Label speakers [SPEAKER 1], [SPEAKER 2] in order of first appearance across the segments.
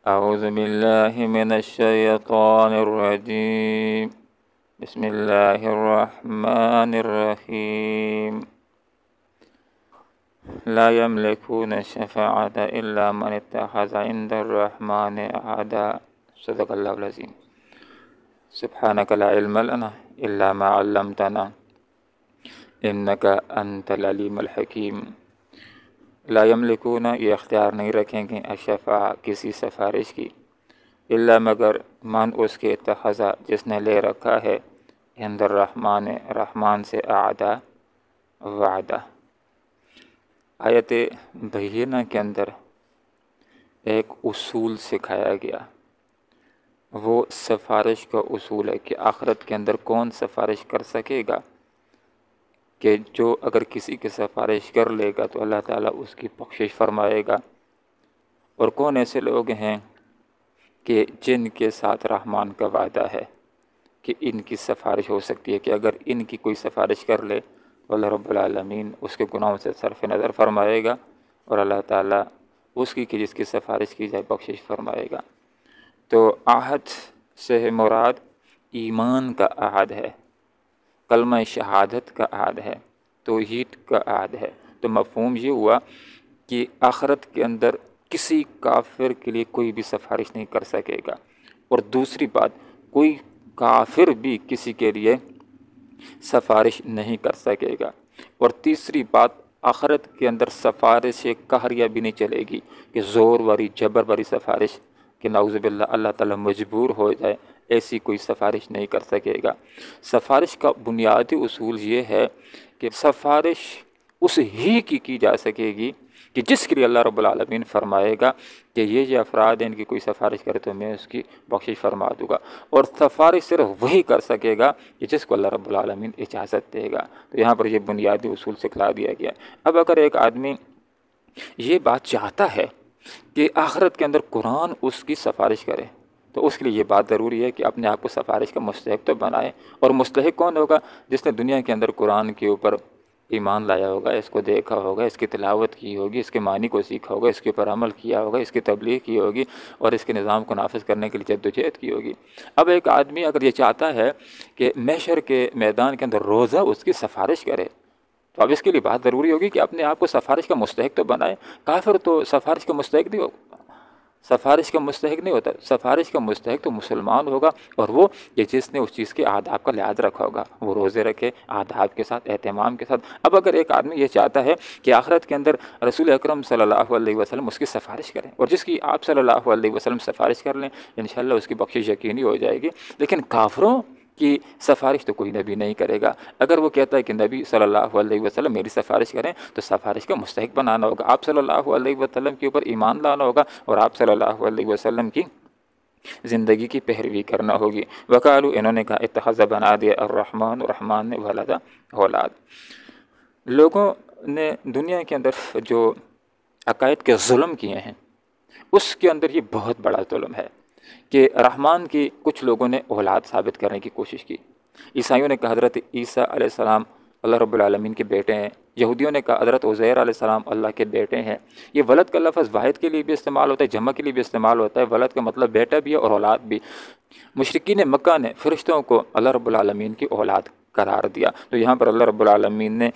[SPEAKER 1] أعوذ بالله من الشيطان الرجيم. بسم الله الرحمن الرحيم. لا يملكون الشفاعة إلا من اتخذ عند الرحمن عهدا. صدق الله العظيم. سبحانك لا علم لنا إلا ما علمتنا إنك أنت العليم الحكيم. لا یملکون یہ اختیار نہیں رکھیں گے الشفاع کسی سفارش کی، الا مگر من اس کے اتخذا جس نے لے رکھا ہے عند الرحمن رحمان سے عہدہ وعدہ۔ آیت بینہ کے اندر ایک اصول سکھایا گیا، وہ سفارش کا اصول ہے کہ آخرت کے اندر کون سفارش کر سکے گا، کہ جو اگر کسی کی سفارش کر لے گا تو اللہ تعالیٰ اس کی بخشش فرمائے گا، اور کون ایسے لوگ ہیں کہ جن کے ساتھ رحمان کا وعدہ ہے کہ ان کی سفارش ہو سکتی ہے، کہ اگر ان کی کوئی سفارش کر لے تو اللہ رب العالمین اس کے گناہوں سے صرف نظر فرمائے گا، اور اللہ تعالیٰ اس کی کہ جس کی سفارش کی جائے بخشش فرمائے گا۔ تو عہد سے مراد ایمان کا عہد ہے، کلمہ شہادت کا عہد ہے، توحید کا عہد ہے۔ تو مفہوم یہ ہوا کہ آخرت کے اندر کسی کافر کے لیے کوئی بھی سفارش نہیں کر سکے گا، اور دوسری بات کوئی کافر بھی کسی کے لیے سفارش نہیں کر سکے گا، اور تیسری بات آخرت کے اندر سفارش قہریہ بھی نہیں چلے گی کہ زور والی جبر والی سفارش، کہ نعوذ باللہ اللہ تعالیٰ مجبور ہو جائے، ایسی کوئی سفارش نہیں کر سکے گا۔ سفارش کا بنیادی اصول یہ ہے کہ سفارش اس ہی کی جا سکے گی کہ جس کے لیے اللہ رب العالمین فرمائے گا کہ یہ افراد ہیں، ان کی کوئی سفارش کرے تو میں اس کی بخشش فرما دوں گا، اور سفارش صرف وہی کر سکے گا کہ جس کو اللہ رب العالمین اجازت دے گا۔ تو یہاں پر یہ بنیادی اصول سکھلا دیا گیا۔ اب اگر ایک آدمی یہ بات چاہتا ہے کہ آخرت کے اندر قرآن اس کی سفارش کرے، تو اس کے لیے یہ بات ضروری ہے کہ اپنے آپ کو سفارش کا مستحق تو بنائے، اور مستحق کون ہوگا؟ جس نے دنیا کے اندر قرآن کے اوپر ایمان لایا ہوگا، اس کو دیکھا ہوگا، اس کی تلاوت کی ہوگی، اس کے معنی کو سیکھا ہوگا، اس کے اوپر عمل کیا ہوگا، اس کی تبلیغ کی ہوگی، اور اس کے نظام کو نافذ کرنے کے لیے جدوجہد کی ہوگی۔ اب ایک آدمی اگر یہ چاہتا ہے کہ محشر کے میدان کے اندر روزہ اس کی سفارش کرے، تو اب اس کے لیے بات ضروری ہوگی کہ اپنے آپ کو سفارش کا مستحق تو بنائے۔ کافر تو سفارش کا مستحق نہیں ہوگا، سفارش کا مستحق نہیں ہوتا، سفارش کا مستحق تو مسلمان ہوگا، اور وہ کہ جس نے اس چیز کے آداب کا لحاظ رکھا ہوگا، وہ روزے رکھے آداب کے ساتھ، اہتمام کے ساتھ۔ اب اگر ایک آدمی یہ چاہتا ہے کہ آخرت کے اندر رسول اکرم صلی اللہ علیہ وسلم اس کی سفارش کریں، اور جس کی آپ صلی اللہ علیہ وسلم سفارش کر لیں، انشاءاللہ اس کی بخشش یقینی ہو جائے گی، لیکن کافروں کی سفارش تو کوئی نبی نہیں کرے گا۔ اگر وہ کہتا ہے کہ نبی صلی اللہ علیہ وسلم میری سفارش کریں، تو سفارش کا مستحق بنانا ہوگا، آپ صلی اللہ علیہ وسلم کے اوپر ایمان لانا ہوگا، اور آپ صلی اللہ علیہ وسلم کی زندگی کی پیروی کرنا ہوگی۔ وقالو انہوں نے کہا اتخذ بنا دیا الرحمن، رحمان نے ولدا اولاد۔ لوگوں نے دنیا کے اندر جو عقائد کے ظلم کیے ہیں، اس کے اندر یہ بہت بڑا ظلم ہے کہ رحمان کی کچھ لوگوں نے اولاد ثابت کرنے کی کوشش کی۔ عیسائیوں نے کہا حضرت عیسیٰ علیہ السلام اللہ رب العالمین کے بیٹے ہیں، یہودیوں نے کہا حضرت عزیر علیہ السلام اللہ کے بیٹے ہیں۔ یہ ولد کا لفظ واحد کے لیے بھی استعمال ہوتا ہے، جمع کے لیے بھی استعمال ہوتا ہے۔ ولد کا مطلب بیٹا بھی ہے اور اولاد بھی۔ مشرکین مکہ نے فرشتوں کو اللہ رب العالمین کی اولاد قرار دیا، تو یہاں پر اللہ رب العالمین نے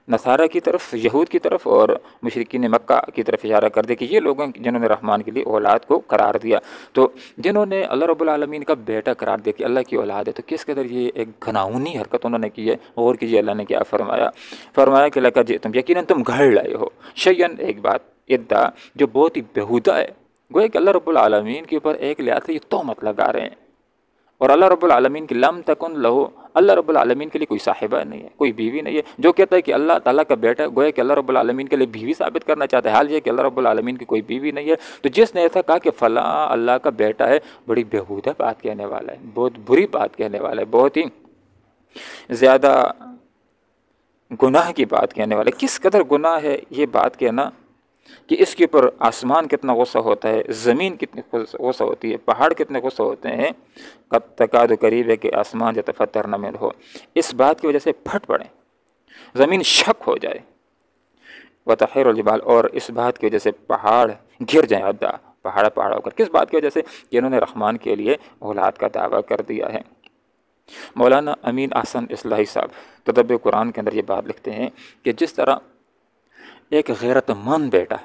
[SPEAKER 1] نصارہ کی طرف، یہود کی طرف اور مشرکین مکہ کی طرف اشارہ کر دیا کہ یہ لوگوں جنہوں نے رحمان کے لیے اولاد کو قرار دیا، تو جنہوں نے اللہ رب العالمین کا بیٹا قرار دیا کہ اللہ کی اولاد ہے، تو کس قدر یہ ایک گھناؤنی حرکت انہوں نے کی ہے۔ اور کیجیے اللہ نے کیا فرمایا کہ لقد جئتم، یقیناً تم گھڑ لائے ہو، شیئن ایک بات، ادعا جو بہت ہی بےہودہ ہے، گویا کہ اللہ رب العالمین کے اوپر ایک لحاظ سے یہ تہمت لگا رہے ہیں، اور اللہ رب العالمین کی لم تکن لہو، اللہ رب العالمین کے لیے کوئی صاحبہ نہیں ہے، کوئی بیوی نہیں ہے۔ جو کہتا ہے کہ اللہ تعالیٰ کا بیٹا، گویا کہ اللہ رب العالمین کے لیے بیوی ثابت کرنا چاہتا ہے، حال یہ کہ اللہ رب العالمین کی کوئی بیوی نہیں ہے۔ تو جس نے ایسا کہا کہ فلاں اللہ کا بیٹا ہے، بڑی بےہودہ بات کہنے والا ہے، بہت بری بات کہنے والا ہے، بہت ہی زیادہ گناہ کی بات کہنے والا ہے۔ کس قدر گناہ ہے یہ بات کہنا کہ اس کے اوپر آسمان کتنا غصہ ہوتا ہے، زمین کتنی غصہ ہوتی ہے، پہاڑ کتنے غصہ ہوتے ہیں۔ قد تکاد قریب ہے کہ آسمان یتفطرن منہ، اس بات کی وجہ سے پھٹ پڑیں، زمین شک ہو جائے، وتخر الجبال، اور اس بات کی وجہ سے پہاڑ گر جائیں، ادا پہاڑوں پر. کس بات کی وجہ سے؟ کہ انہوں نے رحمان کے لیے اولاد کا دعویٰ کر دیا ہے. مولانا امین احسن اصلاحی صاحب تدبر قرآن کے اندر یہ بات لکھتے ہیں کہ جس طرح ایک غیرت مند بیٹا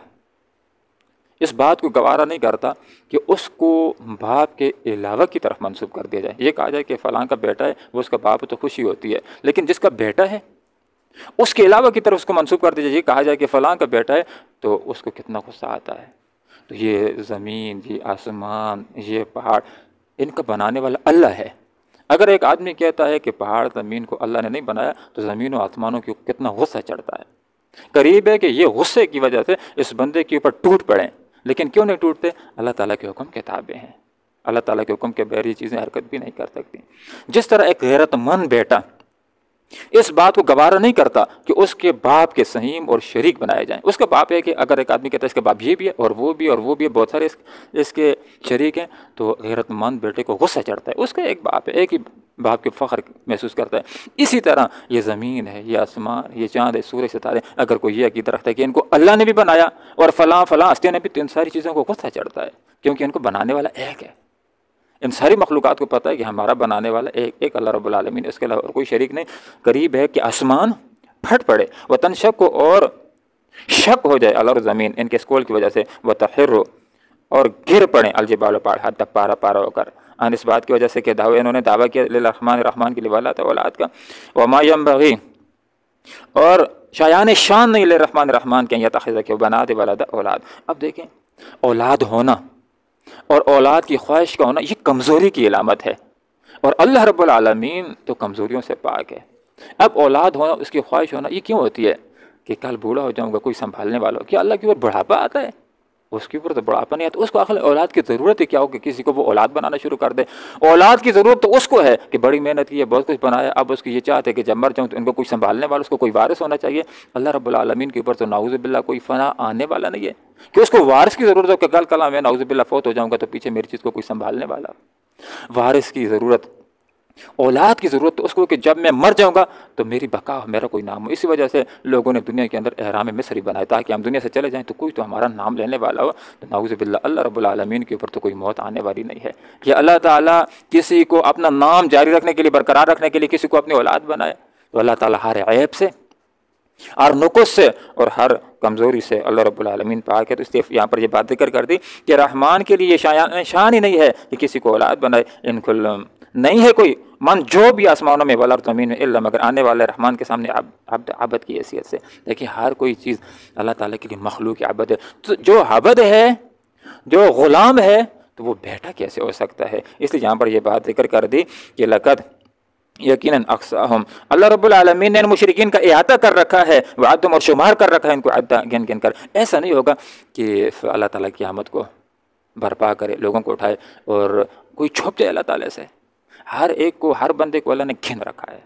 [SPEAKER 1] اس بات کو گوارا نہیں کرتا کہ اس کو باپ کے علاوہ کی طرف منسوب کر دیا جائے. یہ کہا جائے کہ فلاں کا بیٹا ہے وہ اس کا باپ تو خوشی ہوتی ہے، لیکن جس کا بیٹا ہے اس کے علاوہ کی طرف اس کو منسوب کر دیا جائے، یہ کہا جائے کہ فلاں کا بیٹا ہے، تو اس کو کتنا غصہ آتا ہے. تو یہ زمین، یہ آسمان، یہ پہاڑ، ان کا بنانے والا اللہ ہے. اگر ایک آدمی کہتا ہے کہ پہاڑ زمین کو اللہ نے نہیں بنایا، تو زمین و آسمانوں کو کتنا غصہ چڑھتا ہے. قریب ہے کہ یہ غصے کی وجہ سے اس بندے کے اوپر ٹوٹ پڑیں. لیکن کیوں نہیں ٹوٹتے؟ اللہ تعالیٰ کے حکم کے تابع ہیں. اللہ تعالیٰ کے حکم کے بغیر یہ چیزیں حرکت بھی نہیں کر سکتی. جس طرح ایک غیرت مند بیٹا اس بات کو گوارا نہیں کرتا کہ اس کے باپ کے سہیم اور شریک بنائے جائیں. اس کا باپ ہے کہ اگر ایک آدمی کہتا ہے اس کا باپ یہ بھی ہے اور وہ بھی اور وہ بھی ہے، بہت سارے اس کے شریک ہیں، تو غیرت مند بیٹے کو غصہ چڑھتا ہے. اس کا ایک باپ ہے، ایک ہی باپ کے فخر محسوس کرتا ہے. اسی طرح یہ زمین ہے، یہ آسمان، یہ چاند ہے، سورج ستارے، اگر کوئی یہ عقیدہ رکھتا ہے کہ ان کو اللہ نے بھی بنایا اور فلاں ہستیوں نے بھی، تو ان ساری چیزوں کو غصہ چڑھتا ہے، کیونکہ ان کو بنانے والا ایک ہے. ان ساری مخلوقات کو پتہ ہے کہ ہمارا بنانے والا ایک اللہ رب العالمین، اس کے علاوہ اور کوئی شریک نہیں. قریب ہے کہ آسمان پھٹ پڑے، وطن شک کو اور شک ہو جائے اللہ زمین ان کے اسکول کی وجہ سے، وتخر اور گر پڑیں الجبال پہاڑ حتی پارا ہو کر، اس بات کی وجہ سے کہ انہوں نے دعویٰ کیا للرحمن، رحمان کے لیے والا تھا اولاد کا. وما ينبغي، اور شایان شان نہیں للرحمن، رحمان کے یتخذ کہ بنا دے ولد اولاد. اب دیکھیں، اولاد ہونا اور اولاد کی خواہش کا ہونا یہ کمزوری کی علامت ہے، اور اللہ رب العالمین تو کمزوریوں سے پاک ہے. اب اولاد ہونا، اس کی خواہش ہونا، یہ کیوں ہوتی ہے؟ کہ کل بوڑھا ہو جاؤں گا، کوئی سنبھالنے والا ہو. کیا اللہ کے اوپر بڑھاپا آتا ہے؟ اس کے اوپر تو بڑھاپا نہیں آتا. اس کو آخر اولاد کی ضرورت ہے کیا ہو کہ کسی کو وہ اولاد بنانا شروع کر دے؟ اولاد کی ضرورت تو اس کو ہے کہ بڑی محنت کی ہے، بہت کچھ بنایا، اب اس کی یہ چاہت ہے کہ جب مر جاؤں تو ان کو کوئی سنبھالنے والا، اس کو کوئی وارث ہونا چاہیے. اللہ رب العالمین کے اوپر تو نعوذ باللہ کوئی فنا آنے والا نہیں ہے کہ اس کو وارث کی ضرورت ہو کہ کل کلا میں نعوذ باللہ فوت ہو جاؤں گا تو پیچھے میری چیز کو کوئی سنبھالنے والا. وارث کی ضرورت، اولاد کی ضرورت تو اس کو کہ جب میں مر جاؤں گا تو میری بقا ہو، میرا کوئی نام ہو. اسی وجہ سے لوگوں نے دنیا کے اندر احرام مصری بنائے تاکہ ہم دنیا سے چلے جائیں تو کوئی تو ہمارا نام لینے والا ہو. تو نعوذ باللہ اللہ رب العالمین کے اوپر تو کوئی موت آنے والی نہیں ہے کہ اللہ تعالیٰ کسی کو اپنا نام جاری رکھنے کے لیے، برقرار رکھنے کے لیے کسی کو اپنی اولاد بنائے. تو اللہ تعالیٰ ہر عیب سے، ہر نقص سے اور ہر کمزوری سے اللہ رب العالمین پاک ہے. تو اس لیے یہاں پر یہ بات ذکر کر دی کہ رحمان کے لیے شان ہی نہیں ہے کہ کسی کو اولاد بنائے. ان کل نہیں ہے کوئی من جو بھی آسمانوں میں والارض زمین میں الا مگر آنے والے رحمان کے سامنے عبد کی حیثیت سے. دیکھیں ہر کوئی چیز اللہ تعالیٰ کے لیے مخلوق عبد ہے. تو جو عبد ہے، جو غلام ہے، تو وہ بیٹا کیسے ہو سکتا ہے؟ اس لیے یہاں پر یہ بات ذکر کر دی کہ لقد یقیناً اقصاہم، اللہ رب العالمین نے ان مشرکین کا احاطہ کر رکھا ہے، وعدم اور شمار کر رکھا ہے ان کو عدہ گن گن کر. ایسا نہیں ہوگا کہ اللہ تعالیٰ قیامت کو برپا کرے، لوگوں کو اٹھائے اور کوئی چھپ جائے اللہ تعالیٰ سے. ہر ایک کو، ہر بندے کو اللہ نے گن رکھا ہے.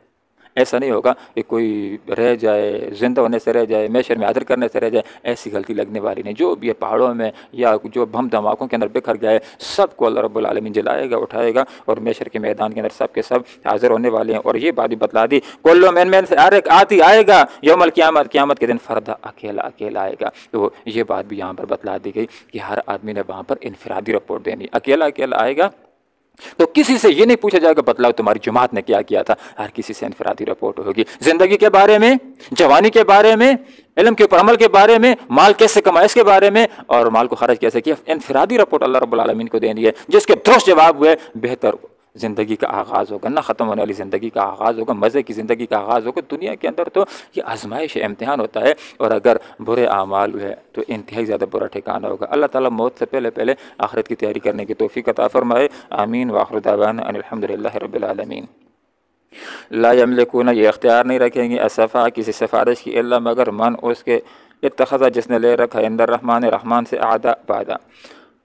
[SPEAKER 1] ایسا نہیں ہوگا کہ کوئی رہ جائے، زندہ ہونے سے رہ جائے، محشر میں حاضر کرنے سے رہ جائے. ایسی غلطی لگنے والی نہیں. جو بھی پہاڑوں میں یا جو بم دھماکوں کے اندر بکھر گئے، سب کو اللہ رب العالمین جلائے گا، اٹھائے گا، اور محشر کے میدان کے اندر سب کے سب حاضر ہونے والے ہیں. اور یہ بات بھی بتلا دی، کل من سے ہر ایک آتی آئے گا یوم القیامت، قیامت کے دن فردا اکیلا آئے گا. تو یہ بات بھی یہاں پر بتلا دی گئی کہ ہر آدمی نے وہاں پر انفرادی رپورٹ دینی، اکیلا آئے گا. تو کسی سے یہ نہیں پوچھا جائے گا بتلاؤ تمہاری جماعت نے کیا کیا تھا. ہر کسی سے انفرادی رپورٹ ہوگی، زندگی کے بارے میں، جوانی کے بارے میں، علم کے اوپر عمل کے بارے میں، مال کیسے کمایا اس کے بارے میں، اور مال کو خرچ کیسے کیا. انفرادی رپورٹ اللہ رب العالمین کو دینی ہے. جس کے درست جواب ہوئے بہتر زندگی کا آغاز ہوگا، نہ ختم ہونے والی زندگی کا آغاز ہوگا، مزے کی زندگی کا آغاز ہوگا. دنیا کے اندر تو یہ آزمائش امتحان ہوتا ہے، اور اگر برے اعمال ہوئے تو انتہائی زیادہ برا ٹھکانہ ہوگا. اللہ تعالیٰ موت سے پہلے آخرت کی تیاری کرنے کی توفیق عطا فرمائے. آمین. وآخر دعوانا ان الحمد للہ رب العالمین. لا یملکون، یہ اختیار نہیں رکھیں گے، الشفاعہ کسی سفارش کی، الا مگر من اس کے، اتخذ جس نے لے رکھا عند الرحمن رحمان سے اعدا وعدہ.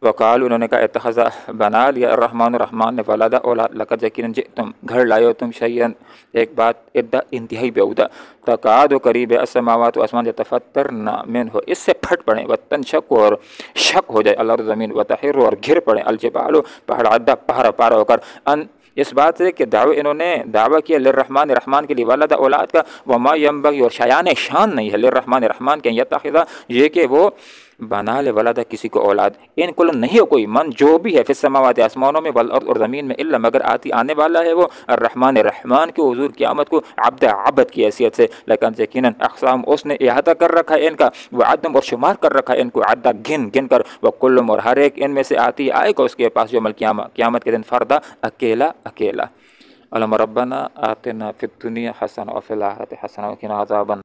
[SPEAKER 1] وقال انہوں نے کہا اتخذ بنا لیا الرحمن رحمان نے ولدا اولاد. لقد یقیناً جئتم گھر لائے ہو تم شیئن ایک بات، ادّا انتہائی بیہودہ. تکاد و قریب السماوات و آسمان یتفطرن منہ، اس سے پھٹ پڑیں، وتنشق اور شک ہو جائے الارض زمین، وتخر اور گر پڑیں الجبال پہاڑ عدا پارا ہو کر. ان اس بات سے کہ انہوں نے دعویٰ کیا للرحمن رحمان کے لیے ولد اولاد کا. وما ینبغی اور شایان شان نہیں ہے للرحمن رحمان کے یتخذ یہ کہ وہ بنا لے ولدا کسی کو اولاد، ان کل نہیں ہو کوئی من جو بھی ہے فی السماوات آسمانوں میں والارض اور زمین میں الا مگر آنے والا ہے وہ الرحمن رحمان کے حضور قیامت کو عبد کی حیثیت سے، لیکن یقیناً اقسام اس نے احاطہ کر رکھا ہے ان کا، وہ عدم اور شمار کر رکھا ہے ان کو عدہ گن کر، وہ کلم اور ہر ایک ان میں سے آتی آئے گا اس کے پاس یوم القیامہ، قیامت کے دن فردہ اکیلا اکیلا۔ اللہم ربنا آتنا فی الدنیا حسنہ وفی الآخرۃ حسنہ وقنا عذاب